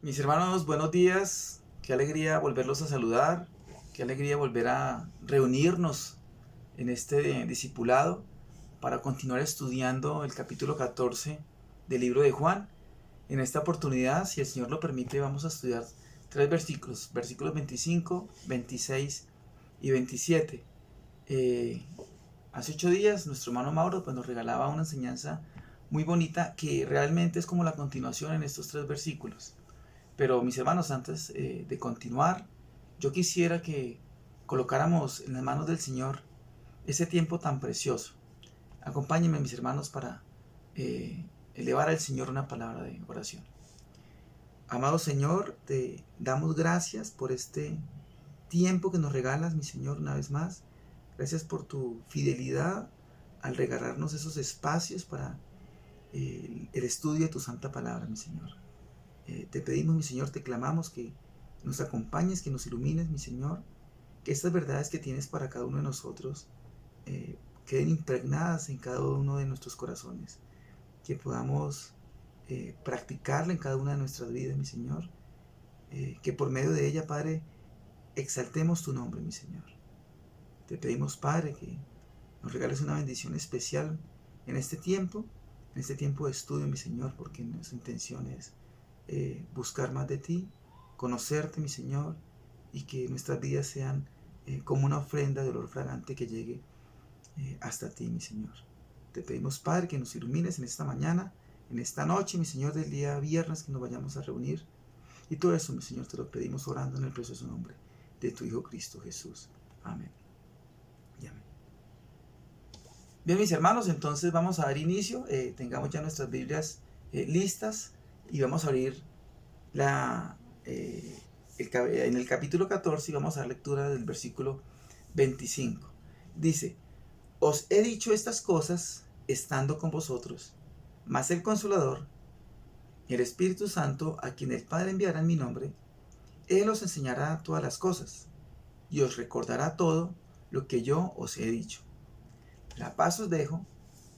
Mis hermanos, buenos días. Qué alegría volverlos a saludar. Qué alegría volver a reunirnos en este discipulado para continuar estudiando el capítulo 14 del libro de Juan. En esta oportunidad, si el Señor lo permite, vamos a estudiar tres versículos, versículos 25, 26 y 27. Hace 8 días nuestro hermano Mauro nos regalaba una enseñanza muy bonita que realmente es como la continuación en estos tres versículos. Pero mis hermanos, antes de continuar, yo quisiera que colocáramos en las manos del Señor ese tiempo tan precioso. Acompáñenme, mis hermanos, para elevar al Señor una palabra de oración. Amado Señor, te damos gracias por este tiempo que nos regalas, mi Señor, una vez más. Gracias por tu fidelidad al regalarnos esos espacios para el estudio de tu santa palabra, mi Señor. Te pedimos, mi Señor, te clamamos que nos acompañes, que nos ilumines, mi Señor, que estas verdades que tienes para cada uno de nosotros queden impregnadas en cada uno de nuestros corazones, que podamos practicarla en cada una de nuestras vidas, mi Señor, que por medio de ella, Padre, exaltemos tu nombre, mi Señor. Te pedimos, Padre, que nos regales una bendición especial en este tiempo de estudio, mi Señor, porque nuestra intención es buscar más de ti, conocerte, mi Señor, y que nuestras vidas sean como una ofrenda de olor fragante que llegue hasta ti, mi Señor. Te pedimos, Padre, que nos ilumines en esta mañana, en esta noche, mi Señor, del día viernes que nos vayamos a reunir. Y todo eso, mi Señor, te lo pedimos orando en el precioso nombre de tu Hijo Cristo Jesús. Amén. Y amén. Bien, mis hermanos, entonces vamos a dar inicio. Tengamos ya nuestras Biblias listas y vamos a abrir en el capítulo 14 y vamos a dar lectura del versículo 25. Dice: Os he dicho estas cosas estando con vosotros, mas el Consolador, el Espíritu Santo, a quien el Padre enviará en mi nombre, Él os enseñará todas las cosas y os recordará todo lo que yo os he dicho. La paz os dejo,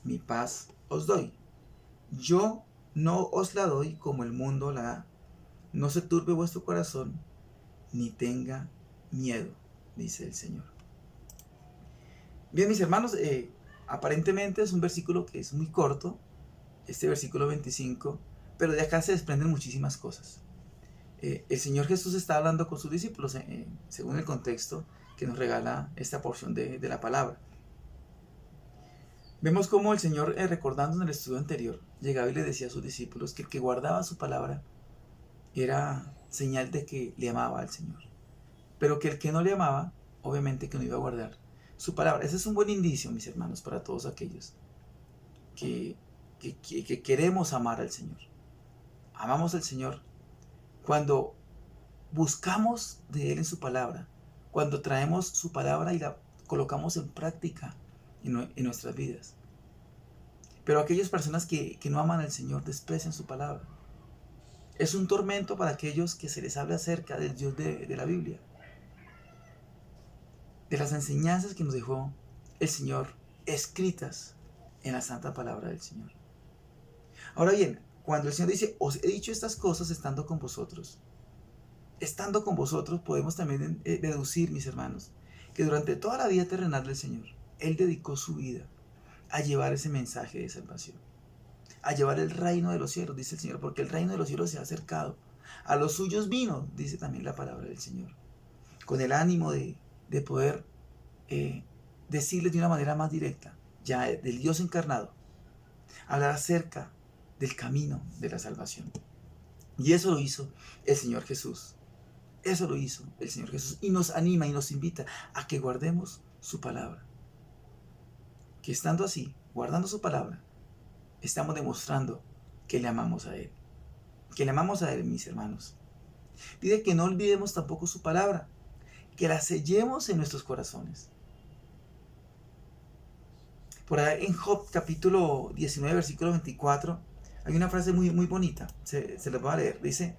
mi paz os doy. Yo no os la doy como el mundo la da. No se turbe vuestro corazón, ni tenga miedo, dice el Señor. Bien, mis hermanos, aparentemente es un versículo que es muy corto, este versículo 25, pero de acá se desprenden muchísimas cosas. El Señor Jesús está hablando con sus discípulos según el contexto que nos regala esta porción de la palabra. Vemos cómo el Señor, recordando en el estudio anterior, llegaba y le decía a sus discípulos que el que guardaba su palabra era señal de que le amaba al Señor, pero que el que no le amaba, obviamente que no iba a guardar su palabra. Ese es un buen indicio, mis hermanos, para todos aquellos que queremos amar al Señor. Amamos al Señor cuando buscamos de Él en su palabra, cuando traemos su palabra y la colocamos en práctica en nuestras vidas. Pero aquellas personas que no aman al Señor desprecian su palabra. Es un tormento para aquellos que se les habla acerca del Dios de la Biblia, de las enseñanzas que nos dejó el Señor escritas en la santa palabra del Señor. Ahora bien, cuando el Señor dice, os he dicho estas cosas estando con vosotros podemos también deducir, mis hermanos, que durante toda la vida terrenal del Señor, Él dedicó su vida a llevar ese mensaje de salvación, a llevar el reino de los cielos, dice el Señor, porque el reino de los cielos se ha acercado. A los suyos vino, dice también la palabra del Señor, con el ánimo de poder decirles de una manera más directa, ya del Dios encarnado, hablar acerca del camino de la salvación. Y eso lo hizo el Señor Jesús. Eso lo hizo el Señor Jesús y nos anima y nos invita a que guardemos su palabra. Que estando así, guardando su palabra, estamos demostrando que le amamos a Él. Que le amamos a Él, mis hermanos. Pide que no olvidemos tampoco su palabra, que la sellemos en nuestros corazones. Por ahí en Job capítulo 19, versículo 24, hay una frase muy, muy bonita, se les voy a leer. Dice,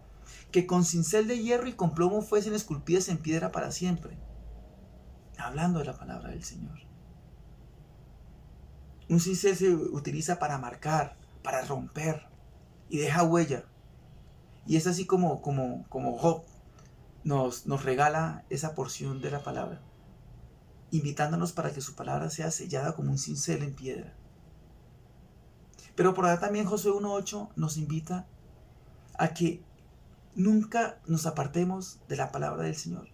que con cincel de hierro y con plomo fuesen esculpidas en piedra para siempre. Hablando de la palabra del Señor. Un cincel se utiliza para marcar, para romper, y deja huella. Y es así como Job nos regala esa porción de la palabra, invitándonos para que su palabra sea sellada como un cincel en piedra. Pero por allá también Josué 1:8 nos invita a que nunca nos apartemos de la palabra del Señor.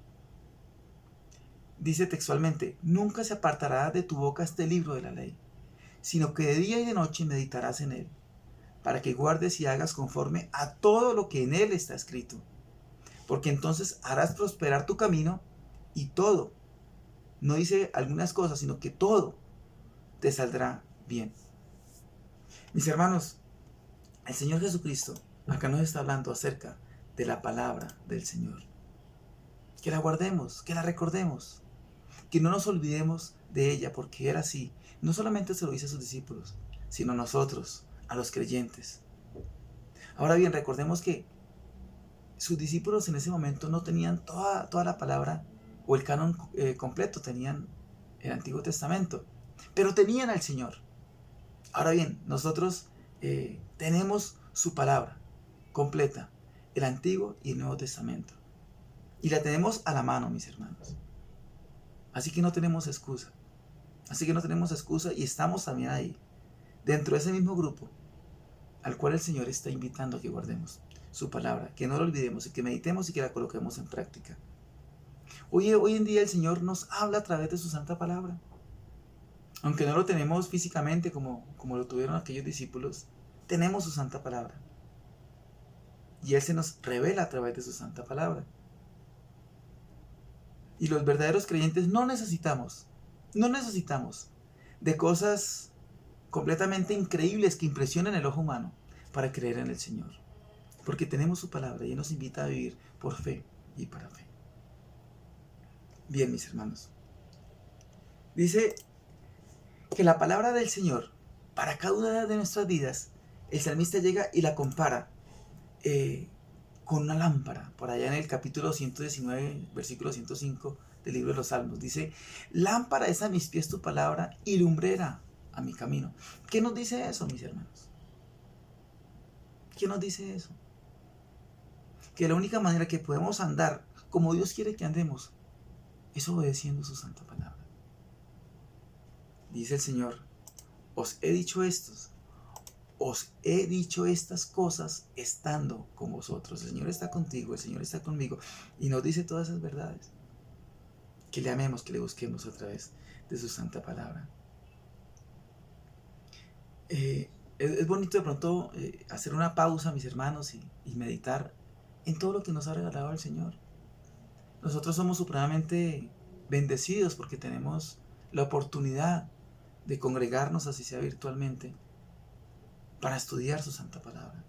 Dice textualmente: nunca se apartará de tu boca este libro de la ley, sino que de día y de noche meditarás en él, para que guardes y hagas conforme a todo lo que en él está escrito, porque entonces harás prosperar tu camino y todo, no dice algunas cosas, sino que todo te saldrá bien. Mis hermanos, el Señor Jesucristo acá nos está hablando acerca de la palabra del Señor. Que la guardemos, que la recordemos, que no nos olvidemos de ella, porque Él así no solamente se lo dice a sus discípulos, sino a nosotros, a los creyentes. Ahora bien, recordemos que sus discípulos en ese momento no tenían toda la palabra o el canon completo, tenían el Antiguo Testamento, pero tenían al Señor. Ahora bien, nosotros tenemos su palabra completa, el Antiguo y el Nuevo Testamento. Y la tenemos a la mano, mis hermanos. Así que no tenemos excusa. Y estamos también ahí, dentro de ese mismo grupo, al cual el Señor está invitando a que guardemos su palabra, que no lo olvidemos y que meditemos y que la coloquemos en práctica. Hoy en día el Señor nos habla a través de su santa palabra. Aunque no lo tenemos físicamente como lo tuvieron aquellos discípulos, tenemos su santa palabra. Y Él se nos revela a través de su santa palabra. Y los verdaderos creyentes no necesitamos de cosas completamente increíbles que impresionen el ojo humano para creer en el Señor. Porque tenemos su palabra y Él nos invita a vivir por fe y para fe. Bien, mis hermanos. Dice que la palabra del Señor, para cada una de nuestras vidas, el salmista llega y la compara con una lámpara. Por allá en el capítulo 119, versículo 105 del libro de los Salmos, dice: lámpara es a mis pies tu palabra y lumbrera a mi camino. ¿Qué nos dice eso, mis hermanos? ¿Qué nos dice eso? Que la única manera que podemos andar como Dios quiere que andemos es obedeciendo su santa palabra. Dice el Señor: os he dicho estas cosas estando con vosotros. El Señor está contigo, el Señor está conmigo, y nos dice todas esas verdades. Que le amemos, que le busquemos a través de su santa palabra. Es bonito de pronto hacer una pausa, mis hermanos, y meditar en todo lo que nos ha regalado el Señor. Nosotros somos supremamente bendecidos porque tenemos la oportunidad de congregarnos, así sea virtualmente, para estudiar su santa palabra,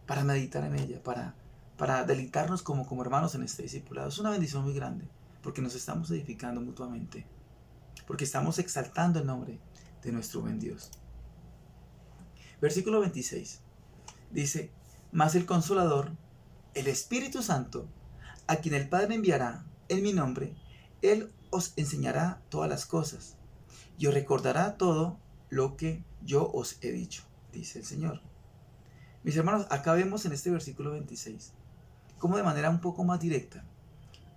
para meditar en ella, para deleitarnos como hermanos en este discipulado. Es una bendición muy grande, porque nos estamos edificando mutuamente, porque estamos exaltando el nombre de nuestro buen Dios. Versículo 26 dice: mas el Consolador, el Espíritu Santo, a quien el Padre enviará en mi nombre, Él os enseñará todas las cosas y os recordará todo lo que yo os he dicho, dice el Señor. Mis hermanos, acá vemos en este versículo 26 cómo de manera un poco más directa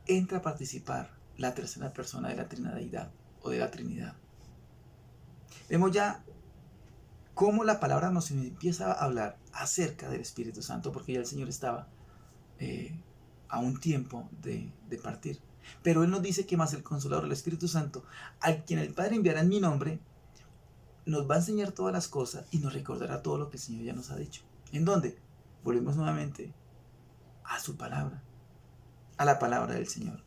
entra a participar la tercera persona de la Trinidad o de la Trinidad. Vemos ya cómo la palabra nos empieza a hablar acerca del Espíritu Santo, porque ya el Señor estaba a un tiempo de partir. Pero Él nos dice que más el Consolador, el Espíritu Santo, al quien el Padre enviará en mi nombre, nos va a enseñar todas las cosas y nos recordará todo lo que el Señor ya nos ha dicho. ¿En dónde? Volvemos nuevamente a su palabra, a la palabra del Señor.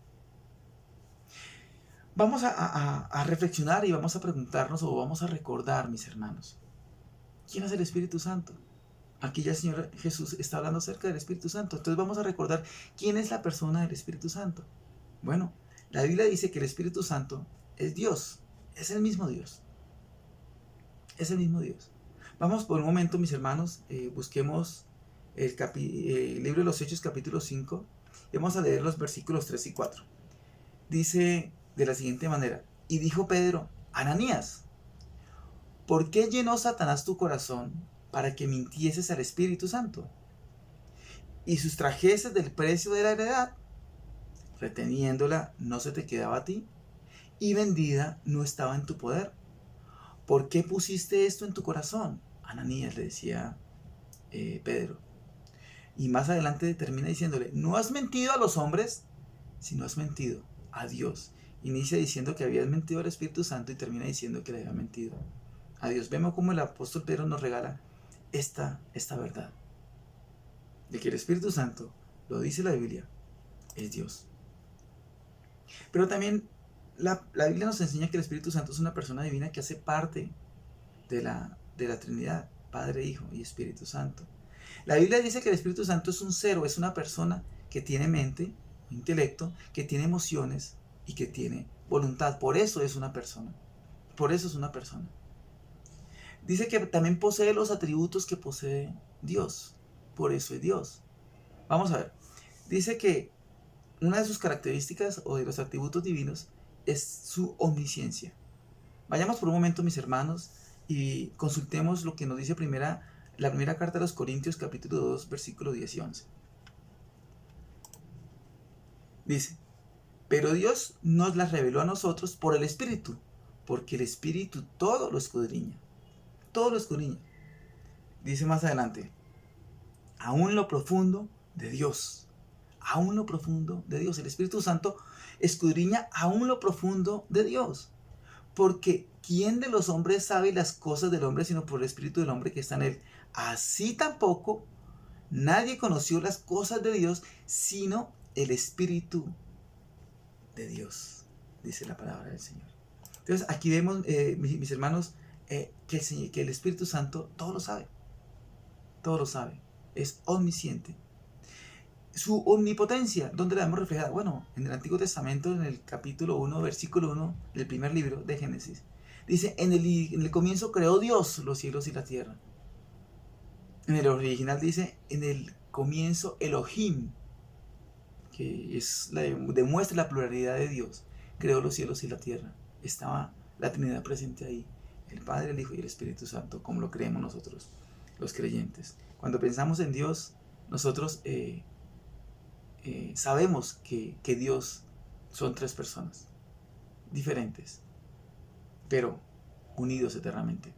Vamos a reflexionar y vamos a preguntarnos, o vamos a recordar, mis hermanos, ¿quién es el Espíritu Santo? Aquí ya el Señor Jesús está hablando acerca del Espíritu Santo. Entonces vamos a recordar quién es la persona del Espíritu Santo. Bueno, la Biblia dice que el Espíritu Santo es Dios, es el mismo Dios. Es el mismo Dios. Vamos por un momento, mis hermanos, busquemos el libro de los Hechos, capítulo 5, y vamos a leer los versículos 3 y 4. Dice de la siguiente manera: y dijo Pedro: Ananías, ¿por qué llenó Satanás tu corazón para que mintieses al Espíritu Santo y sustrajeses del precio de la heredad, reteniéndola no se te quedaba a ti, y vendida no estaba en tu poder. ¿Por qué pusiste esto en tu corazón? Ananías le decía Pedro. Y más adelante termina diciéndole, no has mentido a los hombres, sino has mentido a Dios. Inicia diciendo que habías mentido al Espíritu Santo y termina diciendo que le había mentido a Dios. Vemos cómo el apóstol Pedro nos regala esta verdad. De que el Espíritu Santo, lo dice la Biblia, es Dios. Pero también la Biblia nos enseña que el Espíritu Santo es una persona divina que hace parte de la Trinidad, Padre, Hijo y Espíritu Santo. La Biblia dice que el Espíritu Santo es un ser o es una persona que tiene mente, intelecto, que tiene emociones y que tiene voluntad. Por eso es una persona. Por eso es una persona. Dice que también posee los atributos que posee Dios. Por eso es Dios. Vamos a ver. Dice que una de sus características o de los atributos divinos es su omnisciencia. Vayamos por un momento, mis hermanos, y consultemos lo que nos dice la primera carta a los Corintios, capítulo 2, versículos 10 y 11. Dice, pero Dios nos las reveló a nosotros por el Espíritu, porque el Espíritu todo lo escudriña. Todo lo escudriña. Dice más adelante, aún lo profundo de Dios. Aún lo profundo de Dios. El Espíritu Santo escudriña aún lo profundo de Dios. Porque ¿quién de los hombres sabe las cosas del hombre sino por el Espíritu del hombre que está en él? Así tampoco nadie conoció las cosas de Dios sino el Espíritu de Dios, dice la palabra del Señor. Entonces aquí vemos, mis hermanos, que el Espíritu Santo todo lo sabe. Todo lo sabe. Es omnisciente. Su omnipotencia, ¿dónde la vemos reflejada? Bueno, en el Antiguo Testamento, en el capítulo 1, versículo 1 del primer libro de Génesis, dice, en el comienzo creó Dios los cielos y la tierra. En el original dice, en el comienzo Elohim, que demuestra la pluralidad de Dios, creó los cielos y la tierra. Estaba la Trinidad presente ahí, el Padre, el Hijo y el Espíritu Santo, como lo creemos nosotros, los creyentes. Cuando pensamos en Dios, nosotros sabemos que Dios son tres personas diferentes, pero unidos eternamente.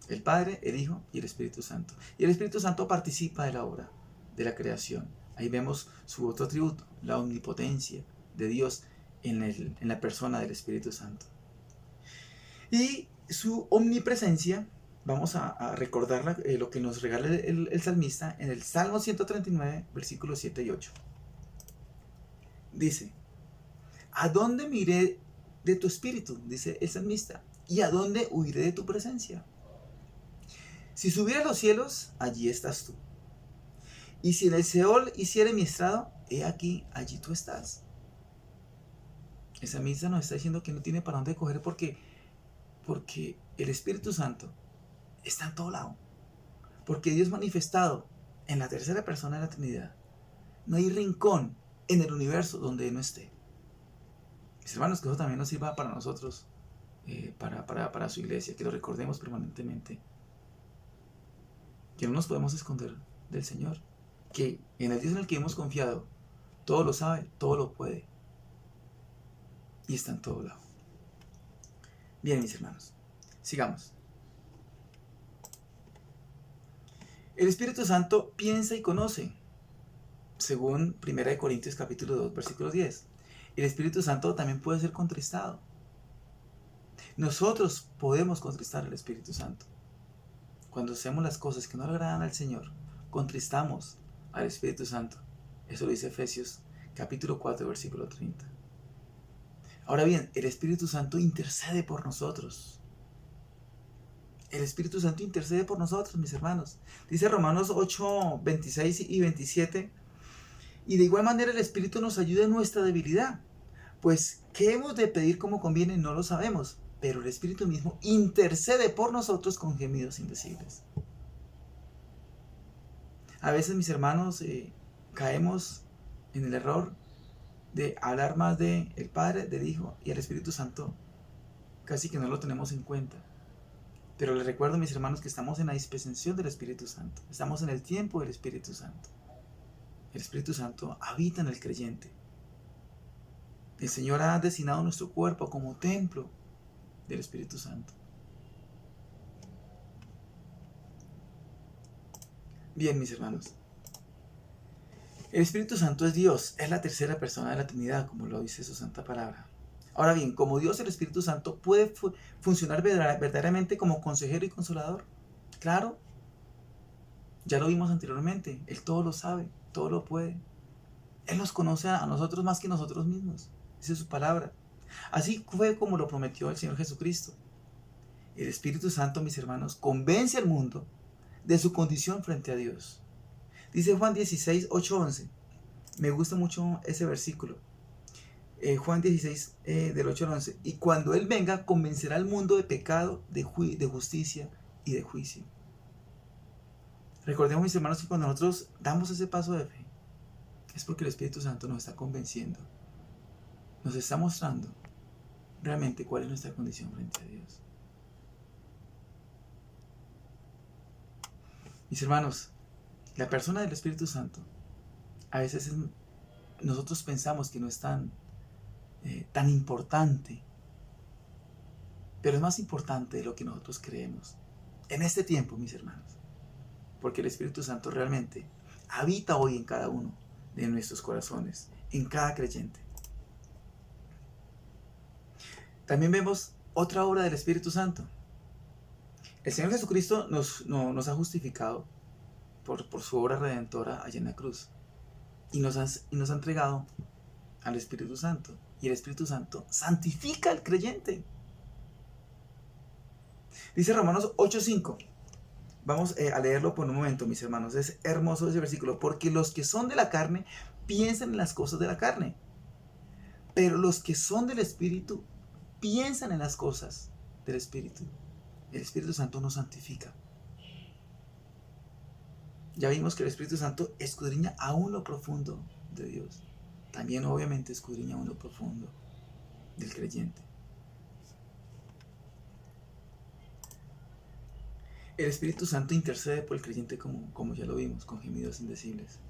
El Padre, el Hijo y el Espíritu Santo. Y el Espíritu Santo participa de la obra de la creación. Ahí vemos su otro atributo, la omnipotencia de Dios en la persona del Espíritu Santo. Y su omnipresencia, vamos a recordar lo que nos regala el salmista en el Salmo 139, versículos 7 y 8. Dice, ¿a dónde me iré de tu espíritu? Dice el salmista. ¿Y a dónde huiré de tu presencia? Si subiera a los cielos, allí estás tú. Y si en el Seol hiciere mi estrado, he aquí, allí tú estás. Esa misa nos está diciendo que no tiene para dónde coger porque el Espíritu Santo está en todo lado. Porque Dios manifestado en la tercera persona de la Trinidad. No hay rincón en el universo donde Él no esté. Mis hermanos, que eso también nos sirva para nosotros, para su iglesia, que lo recordemos permanentemente. Que no nos podemos esconder del Señor. Que en el Dios en el que hemos confiado, todo lo sabe, todo lo puede. Y está en todo lado. Bien, mis hermanos, sigamos. El Espíritu Santo piensa y conoce, según 1 Corintios capítulo 2, versículo 10. El Espíritu Santo también puede ser contristado. Nosotros podemos contristar al Espíritu Santo. Cuando hacemos las cosas que no le agradan al Señor, contristamos al Espíritu Santo. Eso lo dice Efesios capítulo 4, versículo 30. Ahora bien, el Espíritu Santo intercede por nosotros. El Espíritu Santo intercede por nosotros, mis hermanos. Dice Romanos 8, 26 y 27. Y de igual manera el Espíritu nos ayuda en nuestra debilidad. Pues, ¿qué hemos de pedir como conviene? No lo sabemos. Pero el Espíritu mismo intercede por nosotros con gemidos indecibles. A veces, mis hermanos, caemos en el error de hablar más del Padre, del Hijo y el Espíritu Santo. Casi que no lo tenemos en cuenta. Pero les recuerdo, mis hermanos, que estamos en la dispensación del Espíritu Santo. Estamos en el tiempo del Espíritu Santo. El Espíritu Santo habita en el creyente. El Señor ha designado nuestro cuerpo como templo del Espíritu Santo. Bien, mis hermanos. El Espíritu Santo es Dios, es la tercera persona de la Trinidad, como lo dice su santa palabra. Ahora bien, como Dios, el Espíritu Santo puede funcionar verdaderamente como consejero y consolador. Claro, ya lo vimos anteriormente, Él todo lo sabe, todo lo puede. Él nos conoce a nosotros más que nosotros mismos, dice su palabra. Así fue como lo prometió el Señor Jesucristo. El Espíritu Santo, mis hermanos, convence al mundo de su condición frente a Dios. Dice Juan 16, 8, 11. Me gusta mucho ese versículo. Juan 16, del 8 al 11. Y cuando Él venga, convencerá al mundo de pecado, de justicia y de juicio. Recordemos, mis hermanos, que cuando nosotros damos ese paso de fe, es porque el Espíritu Santo nos está convenciendo. Nos está mostrando realmente cuál es nuestra condición frente a Dios. Mis hermanos, la persona del Espíritu Santo, a veces nosotros pensamos que no es tan importante, pero es más importante de lo que nosotros creemos en este tiempo, mis hermanos, porque el Espíritu Santo realmente habita hoy en cada uno de nuestros corazones, en cada creyente. También vemos otra obra del Espíritu Santo. El Señor Jesucristo nos ha justificado por su obra redentora allá en la cruz y nos ha entregado al Espíritu Santo. Y el Espíritu Santo santifica al creyente. Dice Romanos 8:5. Vamos a leerlo por un momento, mis hermanos. Es hermoso ese versículo. Porque los que son de la carne piensan en las cosas de la carne, pero los que son del Espíritu piensan en las cosas del Espíritu. El Espíritu Santo nos santifica. Ya vimos que el Espíritu Santo escudriña aún lo profundo de Dios. También obviamente escudriña aún lo profundo del creyente. El Espíritu Santo intercede por el creyente como ya lo vimos, con gemidos indecibles.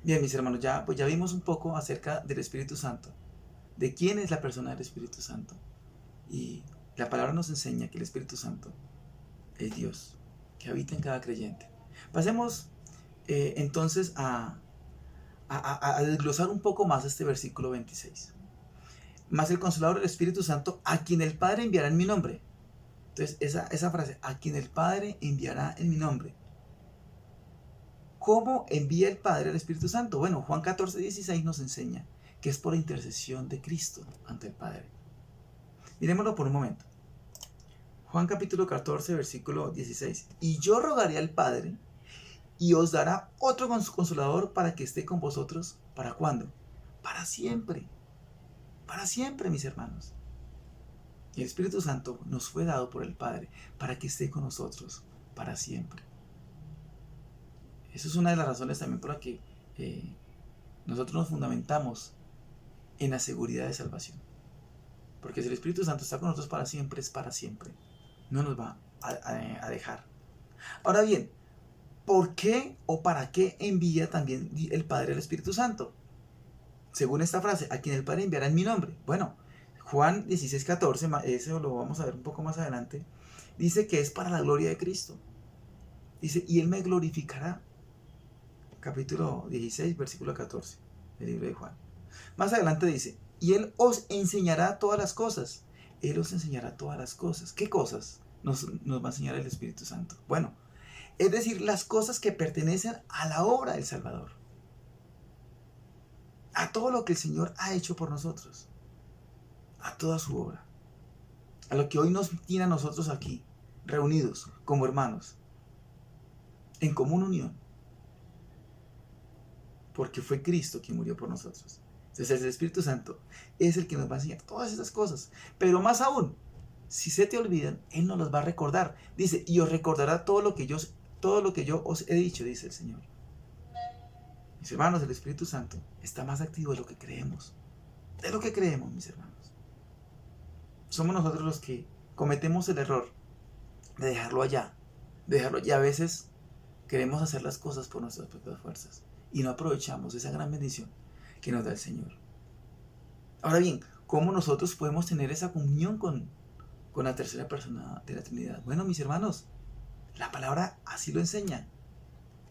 Bien, mis hermanos, ya vimos un poco acerca del Espíritu Santo, de quién es la persona del Espíritu Santo. Y la palabra nos enseña que el Espíritu Santo es Dios, que habita en cada creyente. Pasemos entonces a desglosar un poco más este versículo 26. Más el Consolador, el Espíritu Santo, a quien el Padre enviará en mi nombre. Entonces, esa frase, a quien el Padre enviará en mi nombre. ¿Cómo envía el Padre al Espíritu Santo? Bueno, Juan 14:16 nos enseña que es por intercesión de Cristo ante el Padre. Miremoslo por un momento. Juan capítulo 14, versículo 16. Y yo rogaré al Padre, y os dará otro consolador para que esté con vosotros. ¿Para cuándo? Para siempre. Para siempre, mis hermanos. Y el Espíritu Santo nos fue dado por el Padre para que esté con nosotros para siempre. Esa es una de las razones también por la que nosotros nos fundamentamos en la seguridad de salvación. Porque si el Espíritu Santo está con nosotros para siempre, es para siempre. No nos va a dejar. Ahora bien, ¿por qué o para qué envía también el Padre al Espíritu Santo? Según esta frase, a quien el Padre enviará en mi nombre. Bueno, Juan 16:14, eso lo vamos a ver un poco más adelante, dice que es para la gloria de Cristo. Dice, y Él me glorificará. Capítulo 16, versículo 14 del libro de Juan. Más adelante dice, y Él os enseñará todas las cosas. Él os enseñará todas las cosas. ¿Qué cosas nos va a enseñar el Espíritu Santo? Bueno, es decir, las cosas que pertenecen a la obra del Salvador. A todo lo que el Señor ha hecho por nosotros. A toda su obra. A lo que hoy nos tiene a nosotros aquí, reunidos como hermanos, en común unión. Porque fue Cristo quien murió por nosotros. Entonces el Espíritu Santo es el que nos va a enseñar todas esas cosas. Pero más aún, si se te olvidan, Él nos las va a recordar. Dice, y os recordará todo lo que yo os he dicho, dice el Señor. Mis hermanos, el Espíritu Santo está más activo de lo que creemos. De lo que creemos, mis hermanos. Somos nosotros los que cometemos el error de dejarlo allá, de dejarlo allá. A veces queremos hacer las cosas por nuestras propias fuerzas y no aprovechamos esa gran bendición que nos da el Señor. Ahora bien, ¿cómo nosotros podemos tener esa comunión con la tercera persona de la Trinidad? Bueno, mis hermanos, la palabra así lo enseña,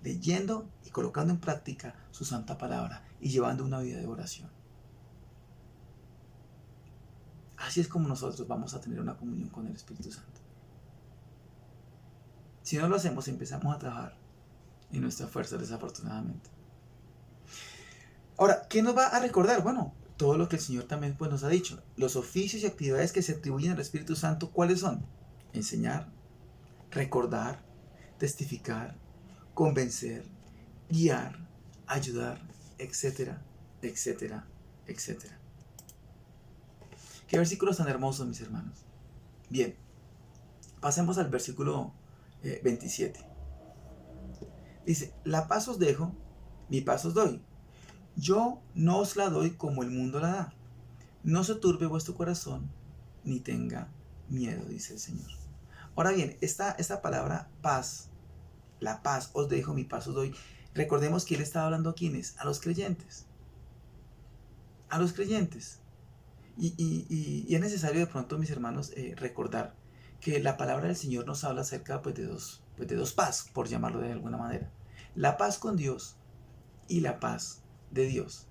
leyendo y colocando en práctica su santa palabra y llevando una vida de oración. Así es como nosotros vamos a tener una comunión con el Espíritu Santo. Si no lo hacemos, empezamos a trabajar en nuestra fuerza, desafortunadamente. Ahora, ¿qué nos va a recordar? Bueno, todo lo que el Señor también pues, nos ha dicho. Los oficios y actividades que se atribuyen al Espíritu Santo, ¿cuáles son? Enseñar, recordar, testificar, convencer, guiar, ayudar, etcétera, etcétera, etcétera. Qué versículos tan hermosos, mis hermanos. Bien, pasemos al versículo 27. Dice, la paz os dejo, mi paz os doy. Yo no os la doy como el mundo la da. No se turbe vuestro corazón, ni tenga miedo, dice el Señor. Ahora bien, esta palabra paz, la paz os dejo, mi paz os doy. Recordemos que Él estaba hablando a ¿quiénes? A los creyentes. A los creyentes. Y es necesario de pronto, mis hermanos, recordar que la palabra del Señor nos habla acerca de dos paz, por llamarlo de alguna manera. La paz con Dios y la paz de Dios.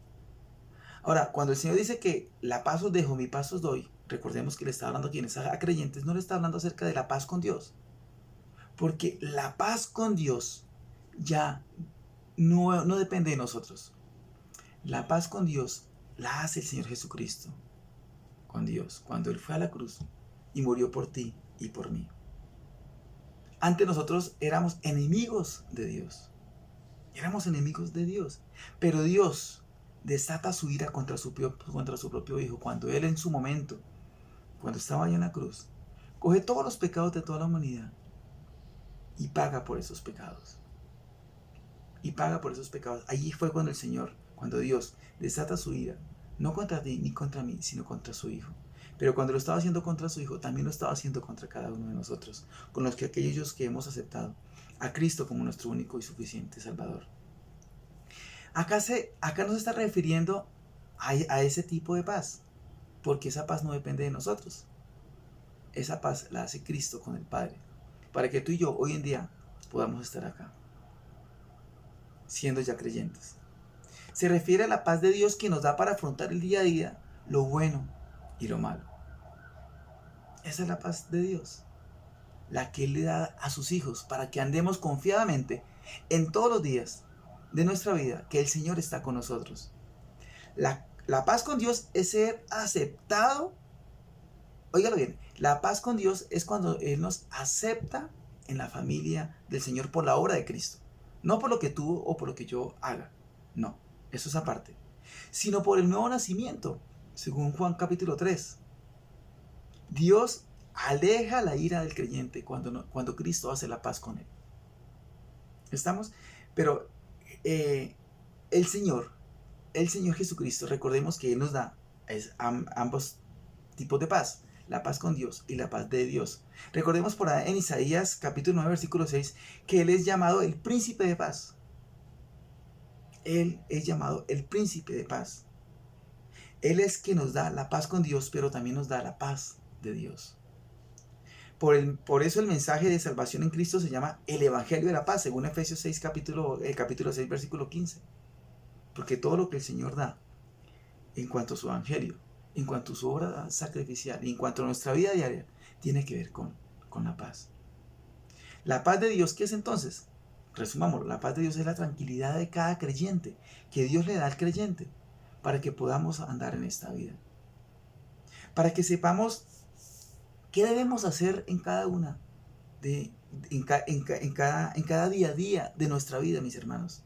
Ahora, cuando el Señor dice que la paz os dejo, mi paz os doy, recordemos que le está hablando a quienes a creyentes, no le está hablando acerca de la paz con Dios. Porque la paz con Dios ya no depende de nosotros. La paz con Dios la hace el Señor Jesucristo con Dios, cuando Él fue a la cruz y murió por ti y por mí. Antes nosotros éramos enemigos de Dios. Éramos enemigos de Dios. Pero Dios desata su ira contra su propio Hijo cuando Él en su momento, cuando estaba ahí en la cruz, coge todos los pecados de toda la humanidad y paga por esos pecados. Y paga por esos pecados. Allí fue cuando el Señor, cuando Dios desata su ira, no contra ti ni contra mí, sino contra su Hijo. Pero cuando lo estaba haciendo contra su Hijo, también lo estaba haciendo contra cada uno de nosotros, con los que aquellos que hemos aceptado a Cristo como nuestro único y suficiente Salvador. Acá nos está refiriendo a ese tipo de paz, porque esa paz no depende de nosotros. Esa paz la hace Cristo con el Padre, para que tú y yo hoy en día podamos estar acá, siendo ya creyentes. Se refiere a la paz de Dios que nos da para afrontar el día a día, lo bueno y lo malo. Esa es la paz de Dios, la que Él le da a sus hijos para que andemos confiadamente en todos los días de nuestra vida, que el Señor está con nosotros. La paz con Dios es ser aceptado. Óigalo bien, la paz con Dios es cuando Él nos acepta en la familia del Señor por la obra de Cristo. No por lo que tú o por lo que yo haga. No, eso es aparte. Sino por el nuevo nacimiento, según Juan capítulo 3. Dios aleja la ira del creyente cuando Cristo hace la paz con él. ¿Estamos? Pero el Señor Jesucristo, recordemos que Él nos da ambos tipos de paz. La paz con Dios y la paz de Dios. Recordemos por ahí en Isaías capítulo 9 versículo 6 que Él es llamado el príncipe de paz. Él es llamado el príncipe de paz. Él es quien nos da la paz con Dios, pero también nos da la paz de Dios. Por eso el mensaje de salvación en Cristo se llama el Evangelio de la Paz, según Efesios 6, capítulo 6, versículo 15. Porque todo lo que el Señor da, en cuanto a su Evangelio, en cuanto a su obra sacrificial, en cuanto a nuestra vida diaria, tiene que ver con la paz. La paz de Dios, ¿qué es entonces? Resumámoslo, la paz de Dios es la tranquilidad de cada creyente, que Dios le da al creyente, para que podamos andar en esta vida. Para que sepamos qué debemos hacer en cada día a día de nuestra vida, mis hermanos.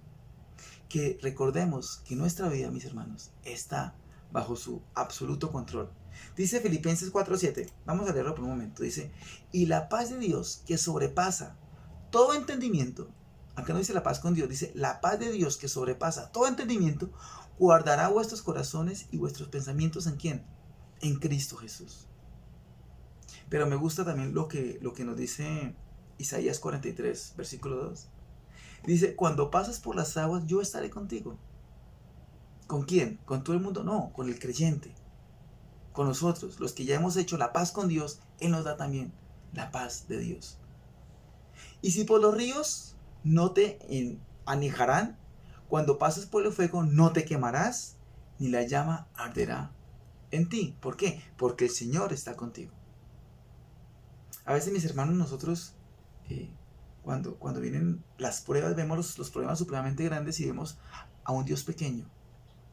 Que recordemos que nuestra vida, mis hermanos, está bajo su absoluto control. Dice Filipenses 4:7, vamos a leerlo por un momento. Dice, y la paz de Dios que sobrepasa todo entendimiento, acá no dice la paz con Dios, dice la paz de Dios que sobrepasa todo entendimiento, guardará vuestros corazones y vuestros pensamientos ¿en quién? En Cristo Jesús. Pero me gusta también lo que nos dice Isaías 43, versículo 2. Dice, cuando pases por las aguas, yo estaré contigo. ¿Con quién? ¿Con todo el mundo? No, con el creyente. Con nosotros, los que ya hemos hecho la paz con Dios, Él nos da también la paz de Dios. Y si por los ríos no te anejarán, cuando pases por el fuego no te quemarás, ni la llama arderá en ti. ¿Por qué? Porque el Señor está contigo. A veces, mis hermanos, nosotros, cuando vienen las pruebas, vemos los problemas supremamente grandes y vemos a un Dios pequeño.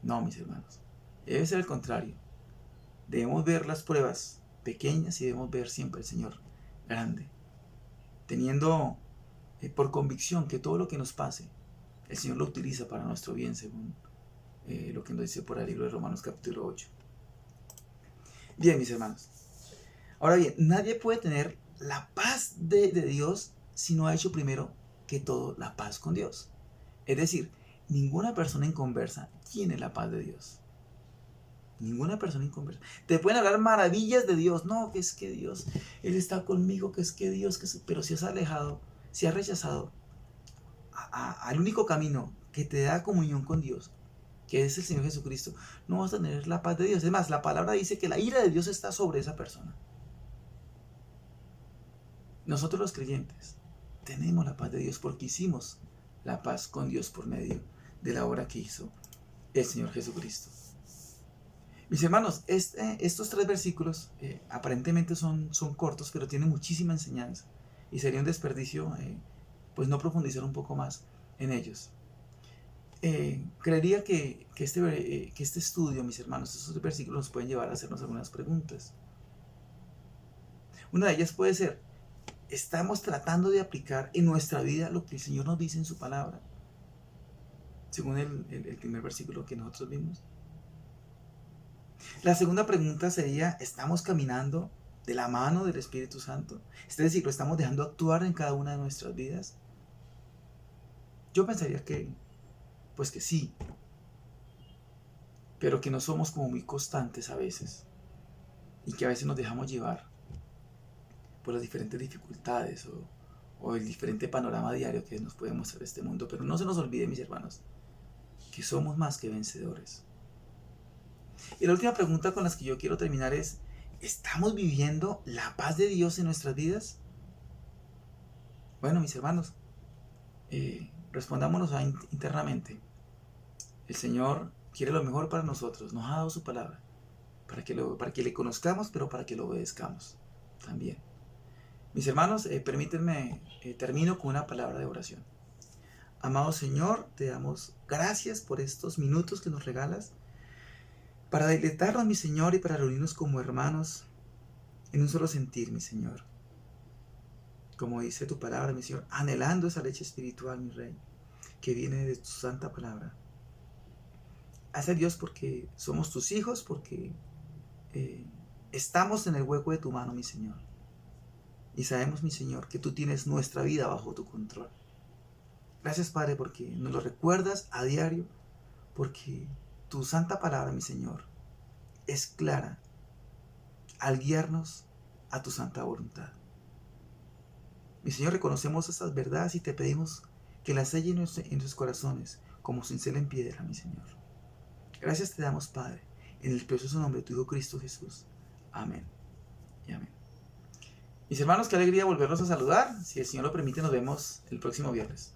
No, mis hermanos, debe ser el contrario. Debemos ver las pruebas pequeñas y debemos ver siempre al Señor grande, teniendo por convicción que todo lo que nos pase, el Señor lo utiliza para nuestro bien, según lo que nos dice por el libro de Romanos capítulo 8. Bien, mis hermanos. Ahora bien, nadie puede tener la paz de Dios si no ha hecho primero que todo la paz con Dios. Es decir, ninguna persona inconversa tiene la paz de Dios. Ninguna persona inconversa. Te pueden hablar maravillas de Dios. No, que es que Dios, Él está conmigo, que es que Dios, pero si has alejado, si has rechazado al único camino que te da comunión con Dios, que es el Señor Jesucristo, no vas a tener la paz de Dios. Es más, la palabra dice que la ira de Dios está sobre esa persona. Nosotros los creyentes tenemos la paz de Dios porque hicimos la paz con Dios por medio de la obra que hizo el Señor Jesucristo. Mis hermanos, estos 3 versículos aparentemente son cortos, pero tienen muchísima enseñanza y sería un desperdicio pues no profundizar un poco más en ellos. Creería que este estudio, mis hermanos, estos 3 versículos nos pueden llevar a hacernos algunas preguntas. Una de ellas puede ser, ¿estamos tratando de aplicar en nuestra vida lo que el Señor nos dice en su palabra? Según el primer versículo que nosotros vimos. La segunda pregunta sería, ¿estamos caminando de la mano del Espíritu Santo? Es decir, ¿lo estamos dejando actuar en cada una de nuestras vidas? Yo pensaría que sí, pero que no somos como muy constantes a veces y que a veces nos dejamos llevar por las diferentes dificultades o el diferente panorama diario que nos puede mostrar este mundo. Pero no se nos olvide, mis hermanos, que somos más que vencedores. Y la última pregunta con la que yo quiero terminar es, ¿estamos viviendo la paz de Dios en nuestras vidas? Bueno, mis hermanos, respondámonos internamente. El Señor quiere lo mejor para nosotros, nos ha dado su palabra, para que le conozcamos, pero para que lo obedezcamos también. Mis hermanos, permítanme, termino con una palabra de oración. Amado Señor, te damos gracias por estos minutos que nos regalas, para deleitarnos, mi Señor, y para reunirnos como hermanos en un solo sentir, mi Señor. Como dice tu palabra, mi Señor, anhelando esa leche espiritual, mi Rey, que viene de tu santa palabra. Gracias, Dios, porque somos tus hijos, porque estamos en el hueco de tu mano, mi Señor. Y sabemos, mi Señor, que tú tienes nuestra vida bajo tu control. Gracias, Padre, porque nos lo recuerdas a diario, porque tu santa palabra, mi Señor, es clara al guiarnos a tu santa voluntad. Mi Señor, reconocemos estas verdades y te pedimos que las selles en nuestros corazones como cincel en piedra, mi Señor. Gracias te damos, Padre, en el precioso nombre de tu Hijo Cristo Jesús. Amén y amén. Mis hermanos, qué alegría volverlos a saludar. Si el Señor lo permite, nos vemos el próximo viernes.